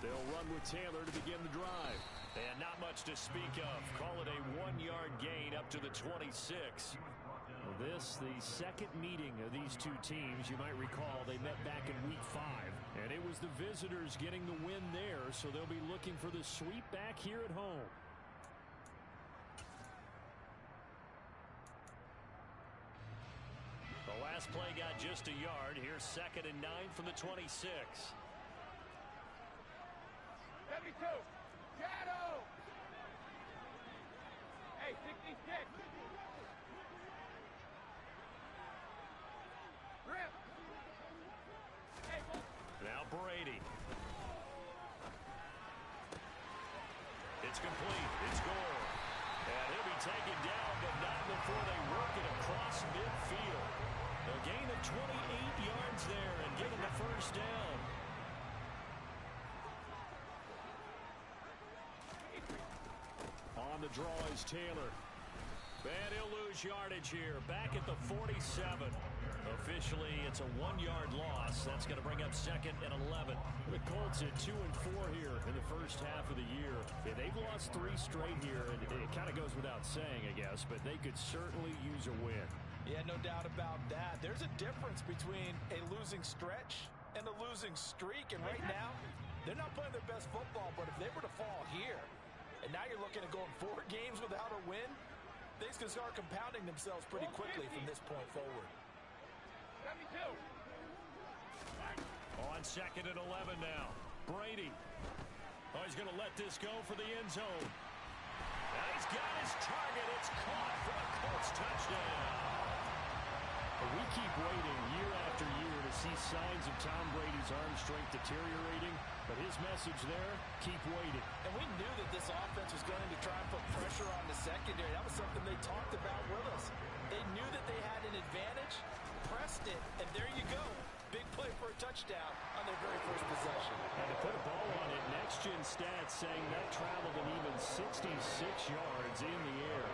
They'll run with Taylor to begin the drive. And not much to speak of. Call it a 1-yard gain up to the 26. Well, this, the second meeting of these two teams. You might recall they met back in Week 5. And it was the visitors getting the win there, so they'll be looking for the sweep back here at home. The last play got just a yard. Here's 2nd and 9 from the 26. 72. Shadow. Hey, 66. Rip. Hey, now Brady. It's complete. It's goal. And he'll be taken down, but not before they work it across midfield. A gain of 28 yards there and give him the first down. On the draw is Taylor. And he'll lose yardage here. Back at the 47. Officially, it's a 1-yard loss. That's going to bring up 2nd and 11. The Colts at 2 and 4 here in the first half of the year. Yeah, they've lost 3 straight here, and it kind of goes without saying, I guess, but they could certainly use a win. Yeah, no doubt about that. There's a difference between a losing stretch and a losing streak, and right now, they're not playing their best football, but if they were to fall here, and now you're looking at going 4 games without a win, things can start compounding themselves pretty quickly from this point forward. 72. On 2nd and 11 now. Brady. Oh, he's going to let this go for the end zone. Now he's got his target. It's caught for a Colts touchdown. We keep waiting year after year to see signs of Tom Brady's arm strength deteriorating, but his message there, keep waiting. And we knew that this offense was going to try and put pressure on the secondary. That was something they talked about with us. They knew that they had an advantage, pressed it, and there you go. Big play for a touchdown on their very first possession. And to put a ball on it, Next Gen Stats saying that traveled an even 66 yards in the air.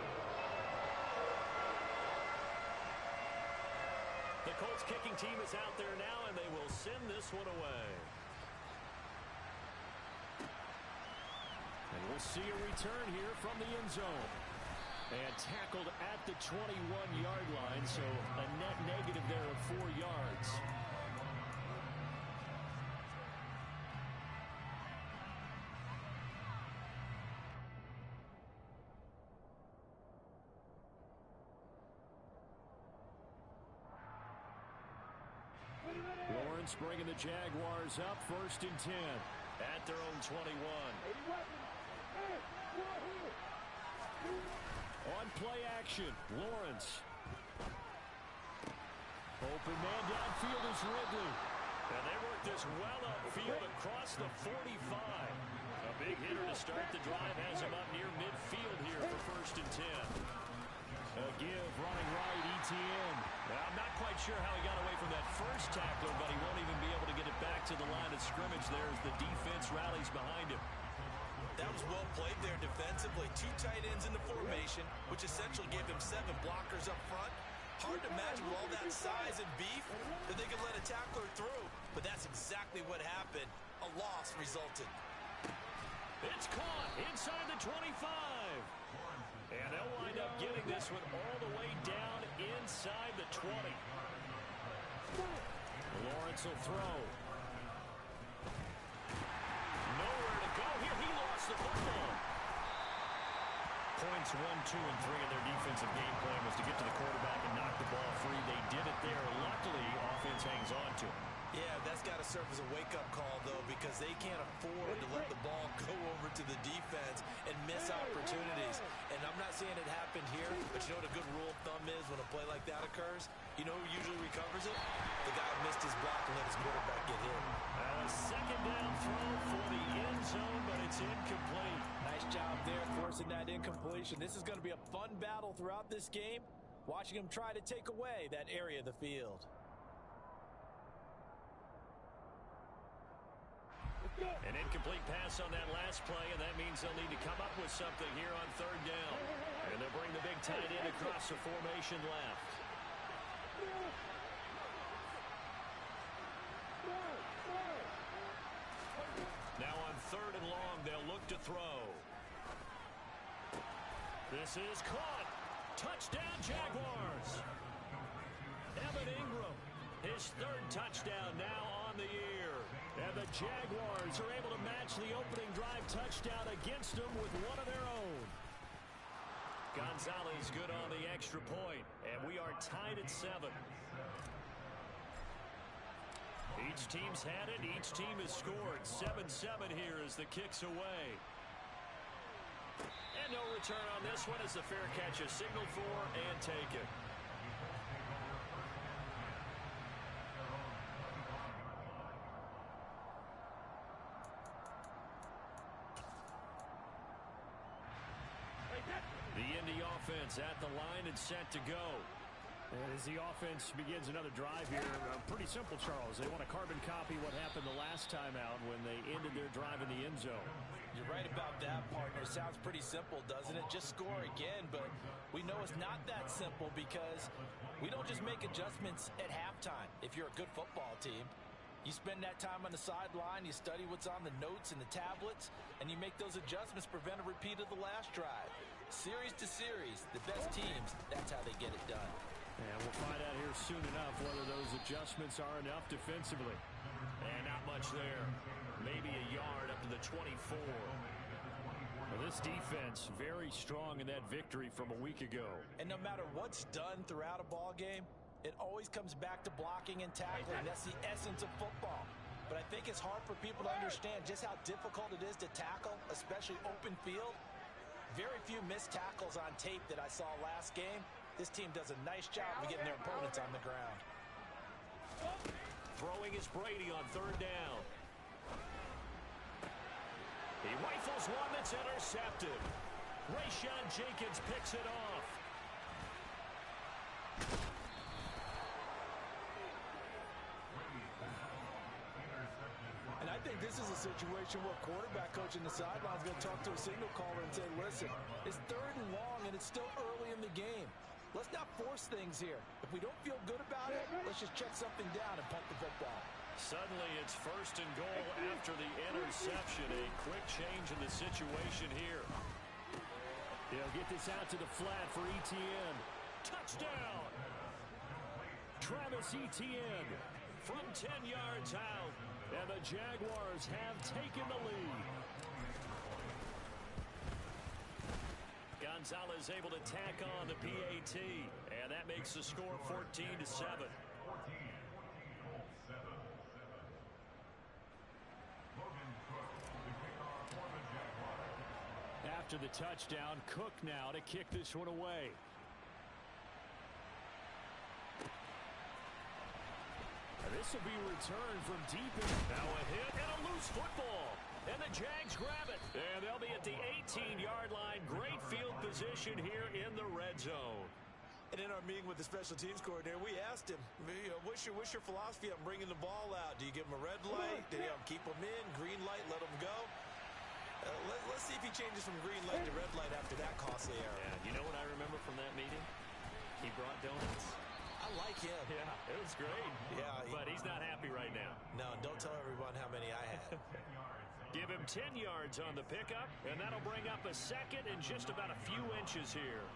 The Colts kicking team is out there now, and they will send this one away. And we'll see a return here from the end zone. And tackled at the 21-yard line, so a net negative there of 4 yards. Lawrence bringing the Jaguars up 1st and 10. At their own 21. On play action, Lawrence. Open man downfield is Ridley. And they work this well upfield across the 45. A big hitter to start the drive has him up near midfield here for 1st and 10. A give running right, ETN. Well, I'm not quite sure how he got away from that first tackler, but he won't even be able to get it back to the line of scrimmage there as the defense rallies behind him. That was well played there defensively. 2 tight ends in the formation, which essentially gave him 7 blockers up front. Hard to imagine with all that size and beef that they could let a tackler through, but that's exactly what happened. A loss resulted. It's caught inside the 25. And they'll wind up getting this one all the way down inside the 20. Lawrence will throw. Nowhere to go here. He lost the football. Points 1, 2, and 3 in their defensive game plan was to get to the quarterback and knock the ball free. They did it there. Luckily, offense hangs on to it. Yeah, that's got to serve as a wake-up call, though, because they can't afford to let the ball go over to the defense and miss opportunities. And I'm not saying it happened here, but you know what a good rule of thumb is when a play like that occurs? You know who usually recovers it? The guy who missed his block and let his quarterback get hit. A 2nd down throw for the end zone, but it's incomplete. Nice job there forcing that incompletion. This is going to be a fun battle throughout this game, watching him try to take away that area of the field. An incomplete pass on that last play, and that means they'll need to come up with something here on 3rd down. And they'll bring the big tight end across the formation left. Now on 3rd and long. They'll look to throw. This is caught. Touchdown, Jaguars. Evan Ingram, his 3rd touchdown now on the year. And the Jaguars are able to match the opening drive touchdown against them with one of their own. Gonzalez good on the extra point, and we are tied at 7. Each team's had it. Each team has scored. 7-7 here as the kick's away. And no return on this one as the fair catch is signaled for and taken. The Indy offense at the line and set to go. And as the offense begins another drive here, pretty simple, Charles. They want a carbon copy what happened the last time out when they ended their drive in the end zone. You're right about that, partner. Sounds pretty simple, doesn't it? Just score again, but we know it's not that simple because we don't just make adjustments at halftime. If you're a good football team, you spend that time on the sideline, you study what's on the notes and the tablets, and you make those adjustments, prevent a repeat of the last drive. Series to series, the best teams, that's how they get it done. And we'll find out here soon enough whether those adjustments are enough defensively. And not much there. Maybe a yard up to the 24. Well, this defense very strong in that victory from a week ago. And no matter what's done throughout a ball game, it always comes back to blocking and tackling. That's the essence of football. But I think it's hard for people to understand just how difficult it is to tackle, especially open field. Very few missed tackles on tape that I saw last game. This team does a nice job of getting their opponents on the ground. Throwing is Brady on 3rd down. He rifles one that's intercepted. Rayshon Jenkins picks it off. And I think this is a situation where quarterback coach in the sideline is going to talk to a signal caller and say, listen, it's 3rd and long and it's still early in the game. Let's not force things here. If we don't feel good about it, let's just check something down and punt the football. Suddenly it's 1st and goal after the interception. A quick change in the situation here. They'll get this out to the flat for Etienne. Touchdown! Travis Etienne From 10 yards out. and the Jaguars have taken the lead. Gonzalez able to tack on the PAT, and that makes the score 14-7. After the touchdown, Cook now to kick this one away. And this will be returned from deep in. Now a hit and a loose football. And the Jags grab it. And they'll be at the 18-yard line. Great field position here in the red zone. And in our meeting with the special teams coordinator, we asked him, what's your philosophy on bringing the ball out? Do you give him a red light? Do you keep him in? Green light, let him go? Let's see if he changes from green light to red light after that costly error. Yeah, you know what I remember from that meeting? He brought donuts. I like him. Yeah, it was great. Yeah. But he's not happy right now. No, don't tell everyone how many I had. Give him 10 yards on the pickup, and that'll bring up a second in just about a few inches here.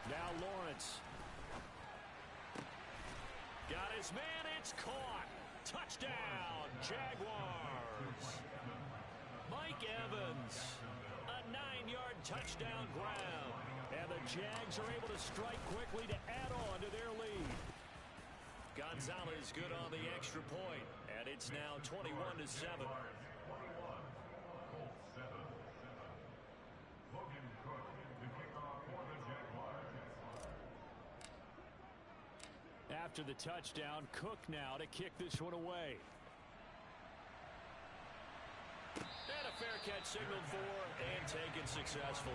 Now Lawrence. Got his man, it's caught. Touchdown, Jaguars. Mike Evans, a 9-yard touchdown grab. And the Jags are able to strike quickly to add on to their lead. Gonzalez good on the extra point, and it's now 21-7. After the touchdown, Cook now to kick this one away. And a fair catch signaled for and taken successfully.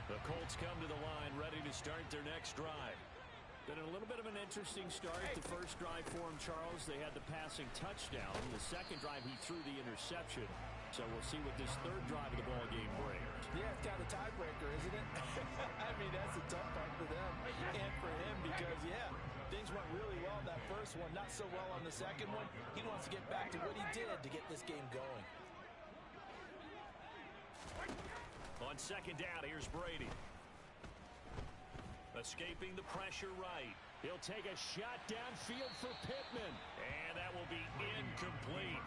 The Colts come to the line, ready to start their next drive. Been a little bit of an interesting start. The first drive for him, Charles, they had the passing touchdown. The second drive, he threw the interception. So we'll see what this third drive of the ball game brings. Yeah, it's kind of a tiebreaker, isn't it? I mean, that's a tough part for them and for him because, yeah, things went really well in that first one, not so well on the second one. He wants to get back to what he did to get this game going. On second down, here's Brady. Escaping the pressure right. He'll take a shot downfield for Pittman. And that will be incomplete.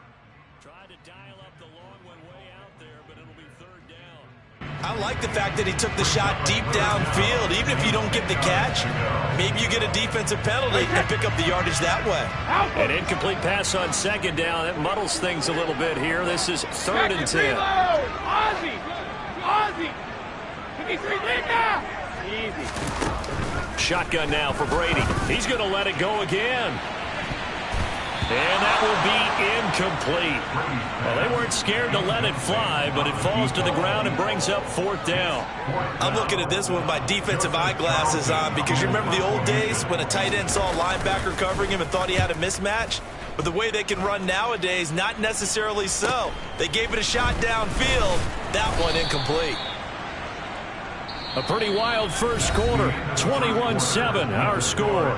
Tried to dial up the long one way out there, but it'll be third down. I like the fact that he took the shot deep downfield. Even if you don't get the catch, maybe you get a defensive penalty and pick up the yardage that way. An incomplete pass on second down. That muddles things a little bit here. This is third and 10. Ozzie! Ozzie! Give me 3 lead now! Easy. Shotgun now for Brady. He's going to let it go again. And that will be incomplete. Well, they weren't scared to let it fly, but it falls to the ground and brings up fourth down. I'm looking at this one with my defensive eyeglasses on because you remember the old days when a tight end saw a linebacker covering him and thought he had a mismatch? But the way they can run nowadays, not necessarily so. They gave it a shot downfield. That one incomplete. A pretty wild first quarter. 21-7, our score.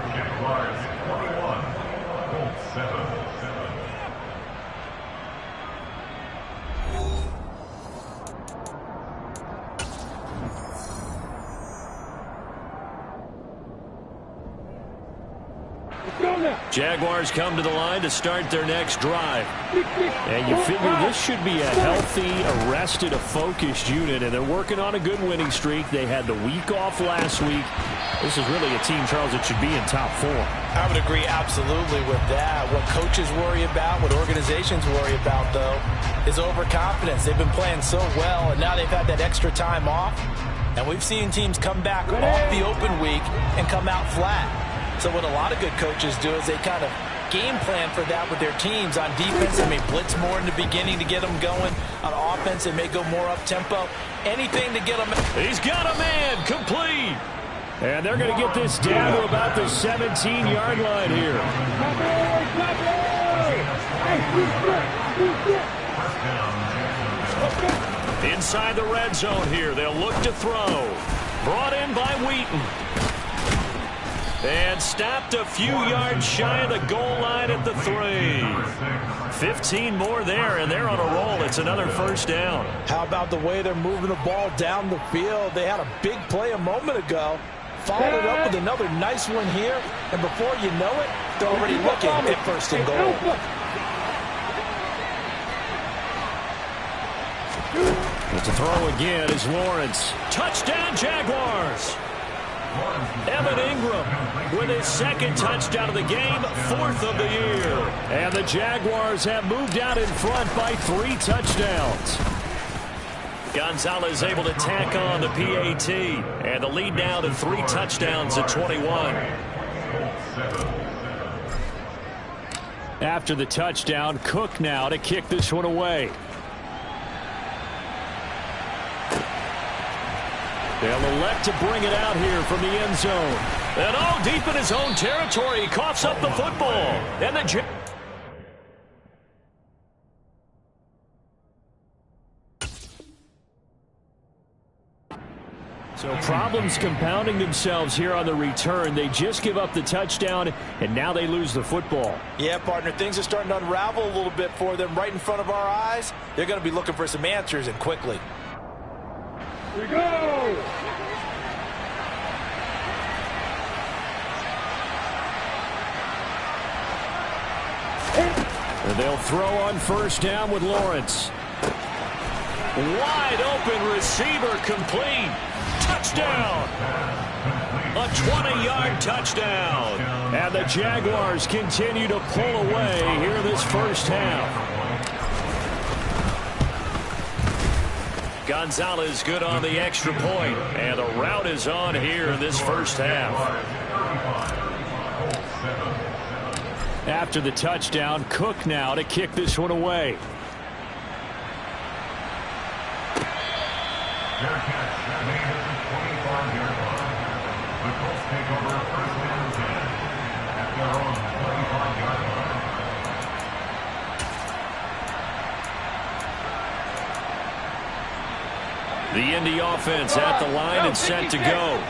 Jaguars come to the line to start their next drive. And you figure this should be a healthy, arrested, a focused unit, and they're working on a good winning streak. They had the week off last week. This is really a team, Charles, that should be in top form. I would agree absolutely with that. What coaches worry about, what organizations worry about, though, is overconfidence. They've been playing so well, and now they've had that extra time off. And we've seen teams come back off the open week and come out flat. So what a lot of good coaches do is they kind of game plan for that with their teams. On defense, they may blitz more in the beginning to get them going. On offense, they may go more up-tempo. Anything to get them. He's got a man, complete. And they're going to get this down to about the 17-yard line here. Inside the red zone here, they'll look to throw. Brought in by Wheaton. And stopped a few yards shy of the goal line at the 3. 15 more there, and they're on a roll. It's another first down. How about the way they're moving the ball down the field? They had a big play a moment ago. Followed it up with another nice one here. And before you know it, they're already looking at first and goal. To throw again is Lawrence. Touchdown, Jaguars. Evan Ingram with his second touchdown of the game, 4th of the year. And the Jaguars have moved out in front by 3 touchdowns. Gonzalez able to tack on the PAT. And the lead now to 3 touchdowns at 21. After the touchdown, Cook now to kick this one away. They'll elect to bring it out here from the end zone. And all deep in his own territory, he coughs up the football. And the So problems compounding themselves here on the return. They just give up the touchdown, and now they lose the football. Yeah, partner, things are starting to unravel a little bit for them right in front of our eyes. They're going to be looking for some answers, and quickly. Here we go! And they'll throw on first down with Lawrence. Wide open receiver, complete. Touchdown! A 20-yard touchdown. And the Jaguars continue to pull away here this first half. Gonzalez good on the extra point, and the rout is on here in this first half. After the touchdown, Cook now to kick this one away. Their catch, that made it to 25-yard line. The Colts take over first and 10 at their own 25-yard line. The Indy offense at the line and set to go.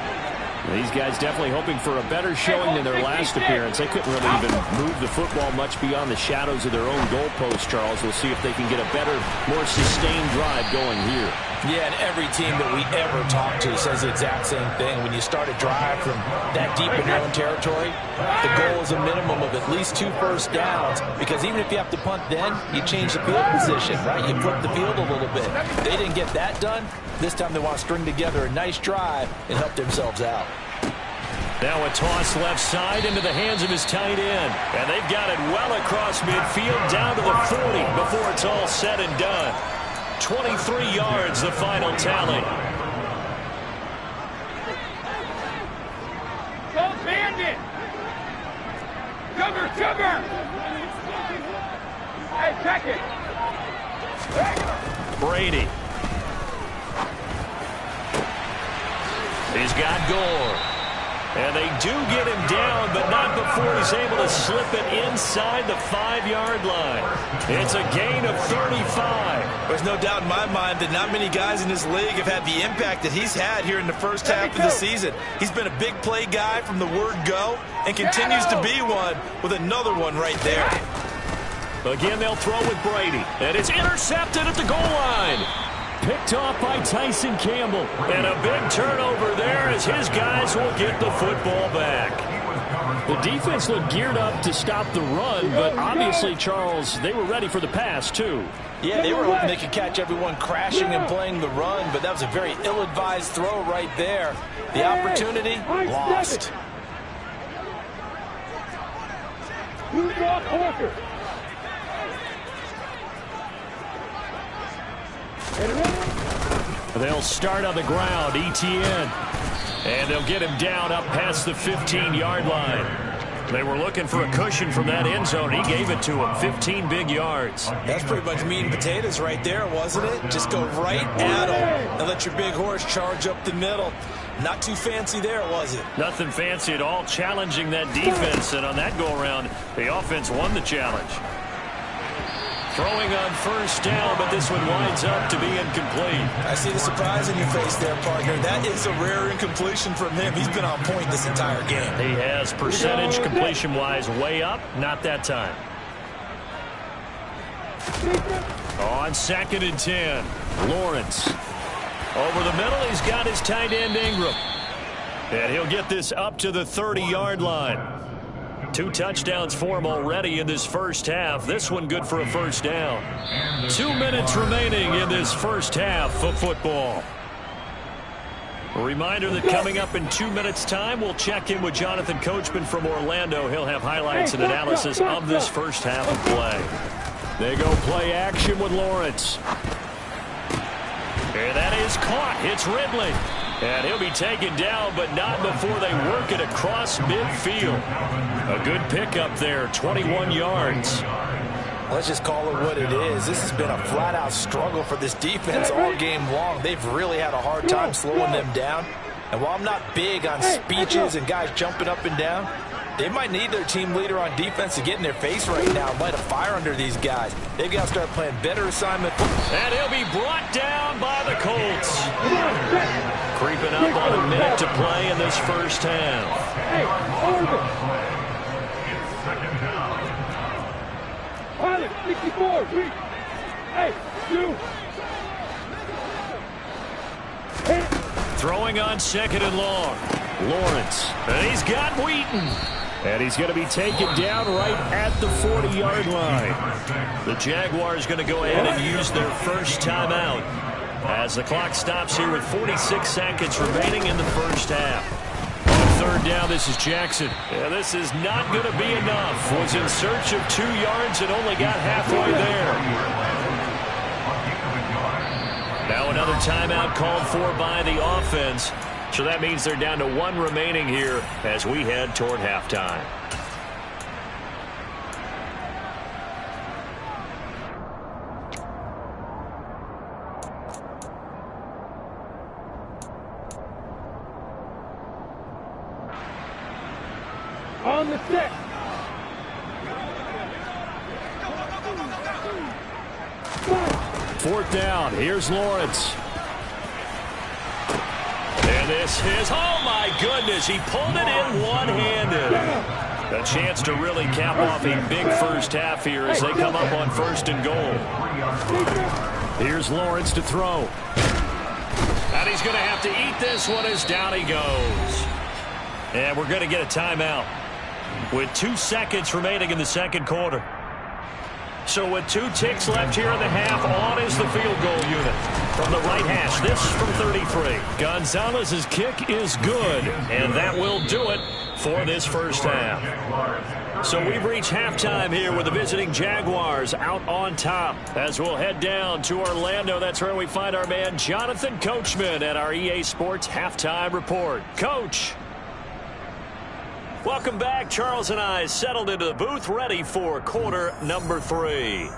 These guys definitely hoping for a better showing than their last appearance. They couldn't really even move the football much beyond the shadows of their own goalpost, Charles. We'll see if they can get a better, more sustained drive going here. Yeah, and every team that we ever talk to says the exact same thing. When you start a drive from that deep in your own territory, the goal is a minimum of at least 2 first downs, because even if you have to punt then, you change the field position, right? You flip the field a little bit. They didn't get that done. This time they want to string together a nice drive and help themselves out. Now a toss left side into the hands of his tight end. And they've got it well across midfield down to the 40 before it's all said and done. 23 yards, the final tally. Go bandit! Cover! Hey, check it! Brady. He's got Gore. And they do get him down, but not before he's able to slip it inside the 5-yard line. It's a gain of 35. There's no doubt in my mind that not many guys in this league have had the impact that he's had here in the first half of the season. He's been a big play guy from the word go and continues to be one with another one right there. Again, they'll throw with Brady. And it's intercepted at the goal line. Picked off by Tyson Campbell. And a big turnover there as his guys will get the football back. The defense looked geared up to stop the run, but obviously, Charles, they were ready for the pass, too. Yeah, they were hoping they could catch everyone crashing and playing the run, but that was a very ill-advised throw right there. The opportunity, lost. They'll start on the ground, ETN. And they'll get him down up past the 15-yard line. They were looking for a cushion from that end zone. He gave it to him, 15 big yards. That's pretty much meat and potatoes right there, wasn't it? Just go right at him and let your big horse charge up the middle. Not too fancy there, was it? Nothing fancy at all, challenging that defense. And on that go-around, the offense won the challenge. Throwing on first down, but this one winds up to be incomplete. I see the surprise in your face there, partner. That is a rare incompletion from him. He's been on point this entire game. He has percentage completion-wise way up. Not that time. On 2nd and 10, Lawrence. Over the middle, he's got his tight end Ingram. And he'll get this up to the 30-yard line. 2 touchdowns for him already in this first half. This one good for a first down. 2 minutes remaining in this first half of football. A reminder that coming up in 2 minutes' time, we'll check in with Jonathan Coachman from Orlando. He'll have highlights and analysis of this first half of play. They go play action with Lawrence. And that is caught. It's Ridley. And he'll be taken down, but not before they work it across midfield. A good pickup there, 21 yards. Let's just call it what it is. This has been a flat-out struggle for this defense all game long. They've really had a hard time slowing them down. And while I'm not big on speeches and guys jumping up and down, they might need their team leader on defense to get in their face right now and light a fire under these guys. They've got to start playing better assignment. And he'll be brought down by the Colts. Creeping up on a minute to play in this first half. Pilot, 64, hey, 2. Throwing on 2nd and long. Lawrence. And he's got Wheaton. And he's going to be taken down right at the 40-yard line. The Jaguars going to go ahead and use their first timeout as the clock stops here with 46 seconds remaining in the first half. On 3rd down, this is Jackson. Yeah, this is not going to be enough. Was in search of 2 yards and only got halfway there. Now another timeout called for by the offense. So that means they're down to 1 remaining here as we head toward halftime. On the set. Fourth down. Here's Lawrence. And this is, oh my goodness, he pulled it in one-handed. A chance to really cap off a big first half here as they come up on 1st and goal. Here's Lawrence to throw. And he's going to have to eat this one as down he goes. And we're going to get a timeout with 2 seconds remaining in the second quarter. So with 2 ticks left here in the half, on is the field goal unit. From the right hash, this from 33. Gonzalez's kick is good, and that will do it for this first half. So we've reached halftime here with the visiting Jaguars out on top. As we'll head down to Orlando, that's where we find our man Jonathan Coachman at our EA Sports Halftime Report. Coach. Welcome back. Charles and I settled into the booth, ready for quarter number 3.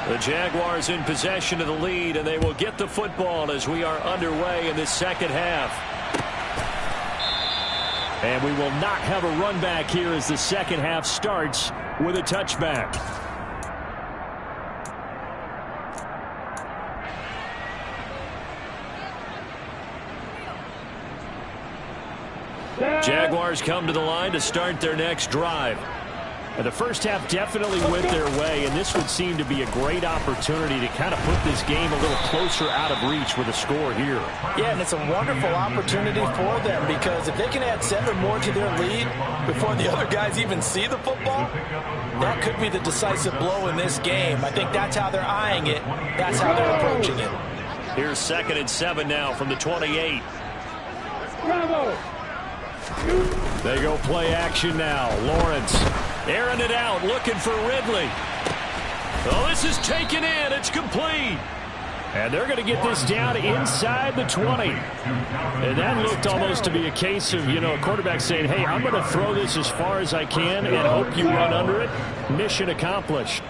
The Jaguars in possession of the lead, and they will get the football as we are underway in this second half. And we will not have a run back here as the second half starts with a touchback. Jaguars come to the line to start their next drive. And the first half definitely went their way, and this would seem to be a great opportunity to kind of put this game a little closer out of reach with a score here. Yeah, and it's a wonderful opportunity for them because if they can add 7 more to their lead before the other guys even see the football, that could be the decisive blow in this game. I think that's how they're eyeing it. That's how they're approaching it. Here's 2nd and 7 now from the 28. Bravo. They go play action now. Lawrence airing it out, looking for Ridley. Oh, this is taken in. It's complete. And they're going to get this down inside the 20. And that looked almost to be a case of, a quarterback saying, hey, I'm going to throw this as far as I can and hope you run under it. Mission accomplished.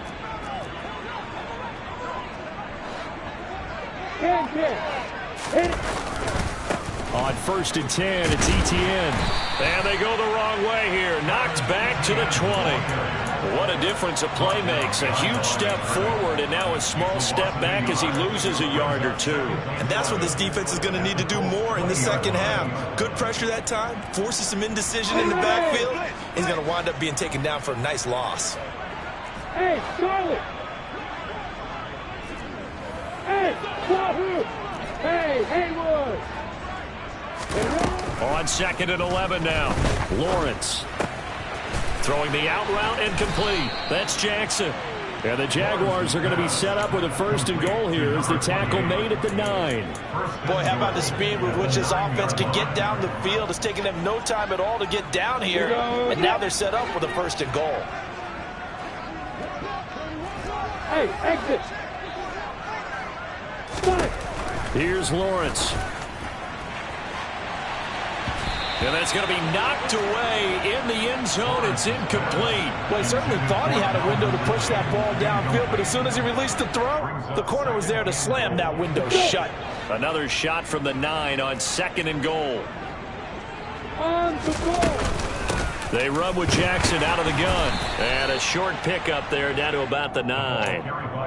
On 1st and 10, it's Etienne. And they go the wrong way here. Knocked back to the 20. What a difference a play makes. A huge step forward and now a small step back as he loses a yard or 2. And that's what this defense is going to need to do more in the second half. Good pressure that time. Forces some indecision in the backfield. He's going to wind up being taken down for a nice loss. Hey, Charlie. Hey, Wahoo. Hey, Haywood. On 2nd and 11 now. Lawrence throwing the out route and complete. That's Jackson. And the Jaguars are going to be set up with a 1st and goal here as the tackle made at the 9. Boy, how about the speed with which this offense can get down the field? It's taking them no time at all to get down here. And now they're set up with a 1st and goal. Hey, exit. Here's Lawrence. And that's going to be knocked away in the end zone. It's incomplete. Well, he certainly thought he had a window to push that ball downfield, but as soon as he released the throw, the corner was there to slam that window shut. Another shot from the 9 on 2nd and goal. On the ball. They run with Jackson out of the gun. And a short pickup there down to about the 9.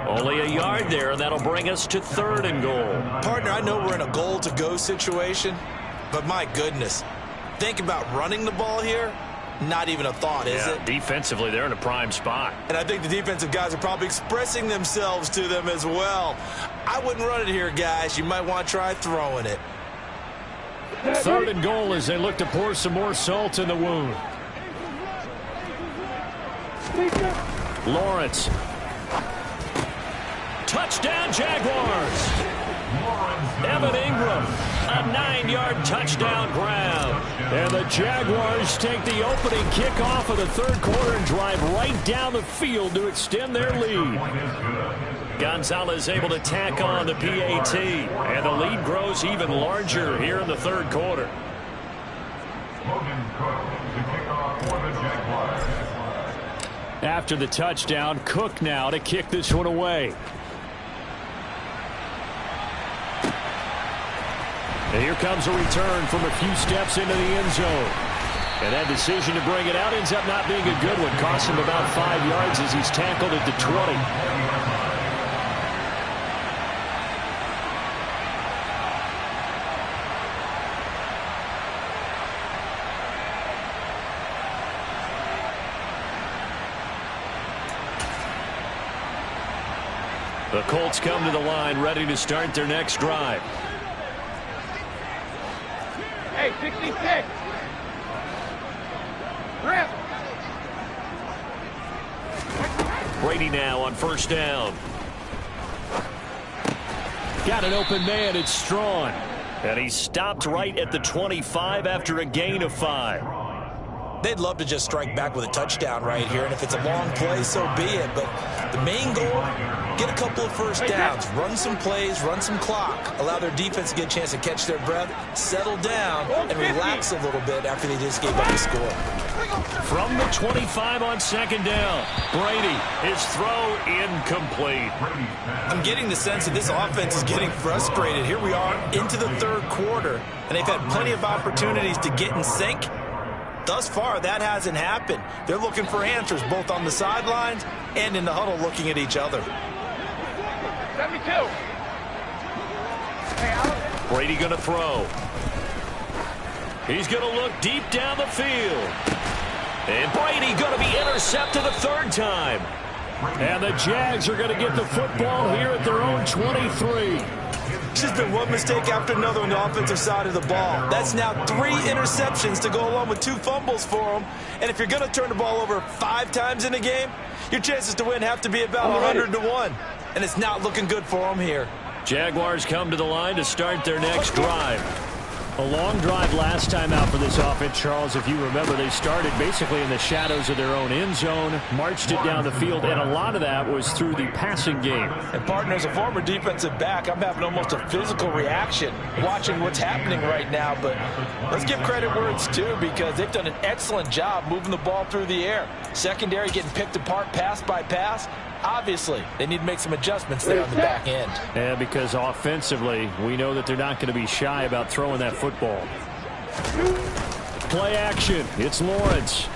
Only a yard there, and that'll bring us to 3rd and goal. Partner, I know we're in a goal-to-go situation, but my goodness, think about running the ball here. Not even a thought, is it? Defensively, they're in a prime spot. And I think the defensive guys are probably expressing themselves to them as well. I wouldn't run it here, guys. You might want to try throwing it. 3rd and goal as they look to pour some more salt in the wound. Lawrence. Touchdown, Jaguars. Evan Ingram a 9-yard touchdown grab. And the Jaguars take the opening kickoff of the third quarter and drive right down the field to extend their lead. Gonzalez able to tack on the PAT, and the lead grows even larger here in the third quarter. After the touchdown, Cook now to kick this one away. And here comes a return from a few steps into the end zone. And that decision to bring it out ends up not being a good one. Cost him about 5 yards as he's tackled at the 20. The Colts come to the line ready to start their next drive. Hey, 66. Rip. Brady now on first down. Got an open man. It's Strawn. And he stopped right at the 25 after a gain of 5. They'd love to just strike back with a touchdown right here, and if it's a long play, so be it. But the main goal, get a couple of first downs, run some plays, run some clock, allow their defense to get a chance to catch their breath, settle down, and relax a little bit after they just gave up the score. From the 25 on second down, Brady, his throw incomplete. I'm getting the sense that this offense is getting frustrated. Here we are into the third quarter, and they've had plenty of opportunities to get in sync. Thus far, that hasn't happened. They're looking for answers both on the sidelines and in the huddle looking at each other. 72. Brady going to throw. He's going to look deep down the field. And Brady going to be intercepted a third time. And the Jags are going to get the football here at their own 23. It's just been one mistake after another on the offensive side of the ball. That's now 3 interceptions to go along with 2 fumbles for them. And if you're going to turn the ball over 5 times in a game, your chances to win have to be about 100 to 1. And it's not looking good for them here. Jaguars come to the line to start their next drive. A long drive last time out for this offense, Charles. If you remember, they started basically in the shadows of their own end zone, marched it down the field, and a lot of that was through the passing game. And, partner, as a former defensive back, I'm having almost a physical reaction watching what's happening right now. But let's give credit where it's due, because they've done an excellent job moving the ball through the air. Secondary getting picked apart pass by pass. Obviously, they need to make some adjustments there on the back end. Yeah, because offensively, we know that they're not going to be shy about throwing that football. Play action. It's Lawrence.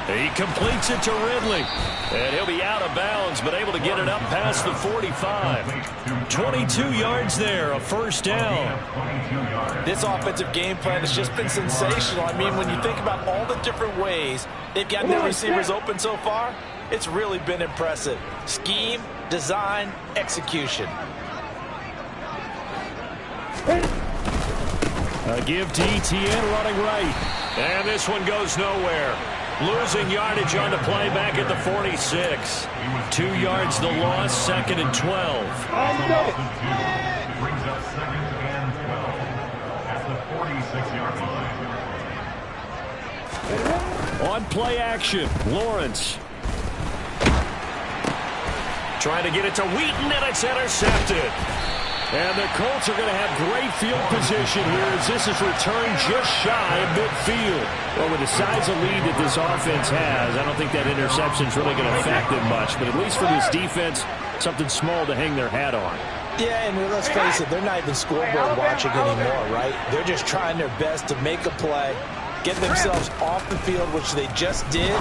He completes it to Ridley. And he'll be out of bounds, but able to get it up past the 45. 22 yards there, a first down. This offensive game plan has just been sensational. I mean, when you think about all the different ways they've gotten their receivers open so far, it's really been impressive. Scheme, design, execution. A give to ETN running right. And this one goes nowhere. Losing yardage on the play back at the 46. 2 yards the loss, 2nd and 12. Brings up 2nd and 12 at the 46-yard line. On play action, Lawrence. Trying to get it to Wheaton, and it's intercepted. And the Colts are going to have great field position here as this is returned just shy of midfield. Well, with the size of lead that this offense has, I don't think that interception is really going to affect them much. But at least for this defense, something small to hang their hat on. Yeah, and let's face it, they're not even scoreboard watching anymore, right? They're just trying their best to make a play, get themselves off the field, which they just did,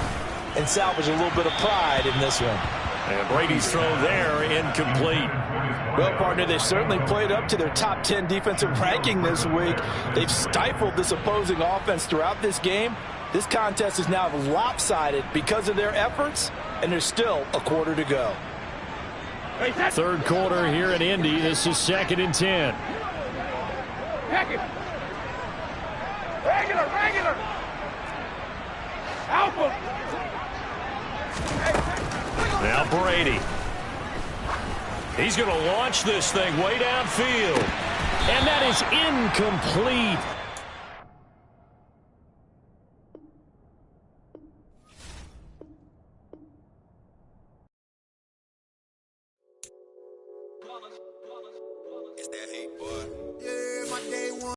and salvage a little bit of pride in this one. And Brady's throw there, incomplete. Well, partner, they've certainly played up to their top 10 defensive ranking this week. They've stifled this opposing offense throughout this game. This contest is now lopsided because of their efforts, and there's still a quarter to go. Third quarter here in Indy. This is 2nd and 10. Regular. Alpha. Now Brady. He's going to launch this thing way downfield. And that is incomplete. It's that heat, boy. Yeah, my day one.